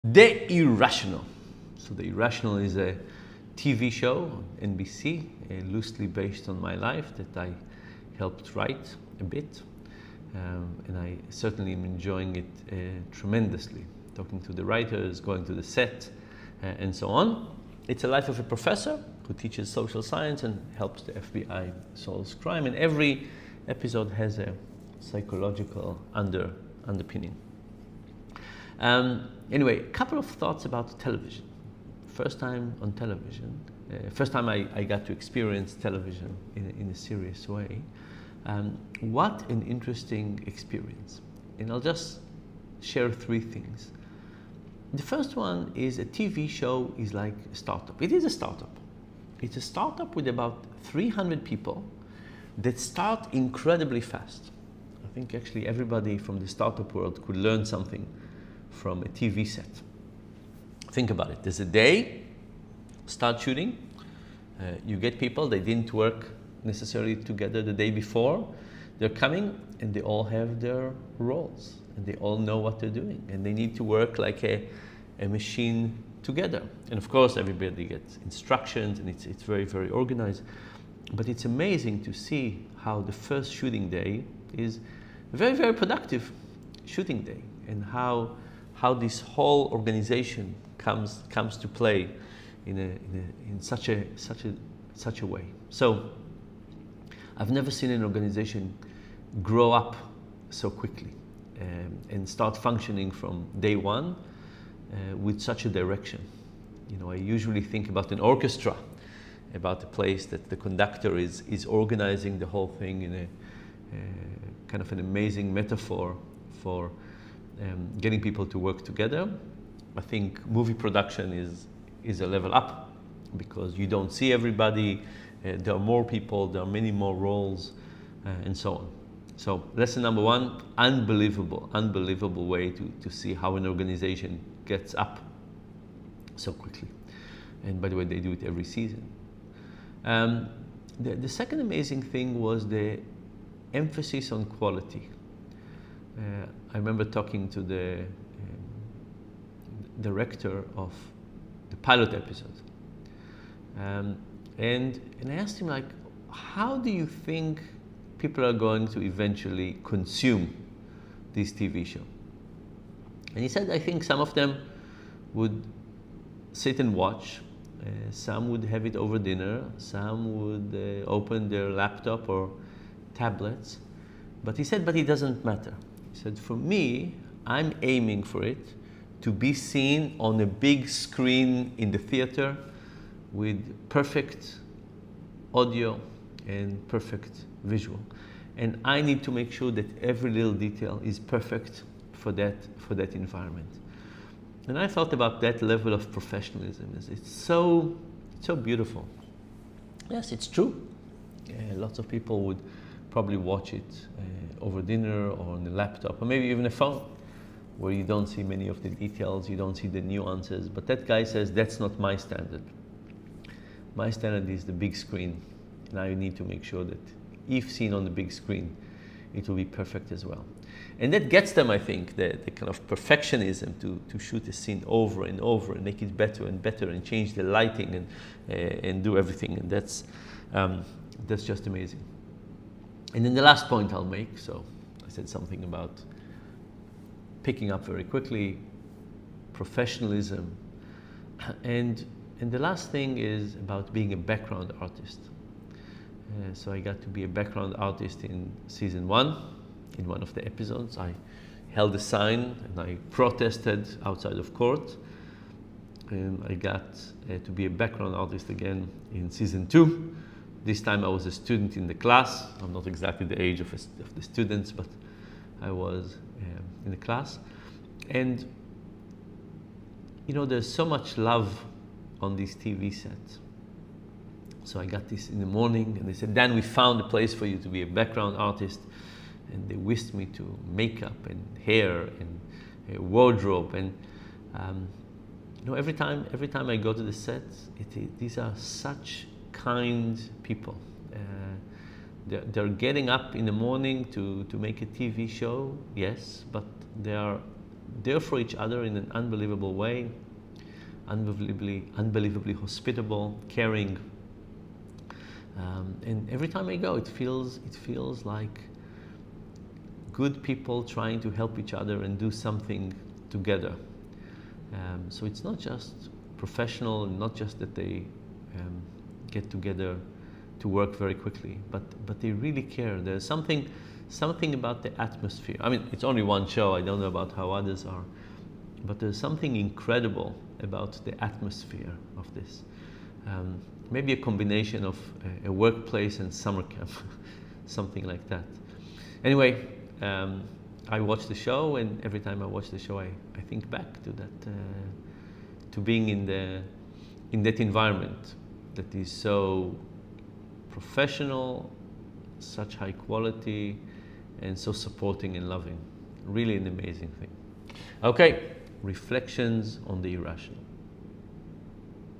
The Irrational. So The Irrational is a TV show on NBC, loosely based on my life that I helped write a bit. And I certainly am enjoying it tremendously. Talking to the writers, going to the set, and so on. It's a life of a professor who teaches social science and helps the FBI solve crime. And every episode has a psychological underpinning. Anyway, a couple of thoughts about television. First time on television, first time I got to experience television in a serious way. What an interesting experience. And I'll just share three things. The first one is a TV show is like a startup. It is a startup. It's a startup with about 300 people that start incredibly fast. I think actually everybody from the startup world could learn something from a TV set. Think about it. There's a day, start shooting. You get people, they didn't work necessarily together the day before. They're coming and they all have their roles and they all know what they're doing and they need to work like a machine together. And of course, everybody gets instructions and it's very, very organized. But it's amazing to see how the first shooting day is a very, very productive shooting day and how this whole organization comes to play in such a way. So I've never seen an organization grow up so quickly and start functioning from day one with such a direction. You know, I usually think about an orchestra, about a place that the conductor is organizing the whole thing in a kind of an amazing metaphor for getting people to work together. I think movie production is a level up because you don't see everybody, there are more people, there are many more roles, and so on. So lesson number one, unbelievable way to see how an organization gets up so quickly. And by the way, they do it every season. The second amazing thing was the emphasis on quality. I remember talking to the director of the pilot episode. And I asked him, like, how do you think people are going to eventually consume this TV show? And he said, I think some of them would sit and watch, some would have it over dinner, some would open their laptop or tablets. But he said, but it doesn't matter. He said, for me, I'm aiming for it to be seen on a big screen in the theater with perfect audio and perfect visual. And I need to make sure that every little detail is perfect for that environment. And I thought about that level of professionalism. It's so beautiful. Yes, it's true. Lots of people would probably watch it over dinner or on a laptop or maybe even a phone where you don't see many of the details, you don't see the nuances. But that guy says, that's not my standard. My standard is the big screen. Now you need to make sure that if seen on the big screen, it will be perfect as well. And that gets them, I think, the kind of perfectionism to shoot a scene over and over and make it better and better and change the lighting and do everything. And that's just amazing. And then the last point I'll make, so I said something about picking up very quickly, professionalism, and the last thing is about being a background artist. So I got to be a background artist in season 1. In one of the episodes, I held a sign and I protested outside of court. And I got to be a background artist again in season 2. This time I was a student in the class. I'm not exactly the age of the students, but I was in the class. And you know, there's so much love on these TV sets. So I got this in the morning and they said, Dan, we found a place for you to be a background artist. And they whisked me to makeup and hair and wardrobe. And you know, every time I go to the set, these are such kind people. They're getting up in the morning to make a TV show, yes, but they are there for each other in an unbelievable way, unbelievably hospitable, caring. And every time I go, it feels like good people trying to help each other and do something together. So it's not just professional, not just that they get together to work very quickly, but they really care. There's something about the atmosphere. I mean, it's only one show, I don't know about how others are, but there's something incredible about the atmosphere of this. Maybe a combination of a workplace and summer camp, something like that. Anyway, I watch the show, and every time I watch the show, I think back to that, to being in that environment that is so professional, such high quality, and so supporting and loving. Really an amazing thing. Okay, reflections on the irrational.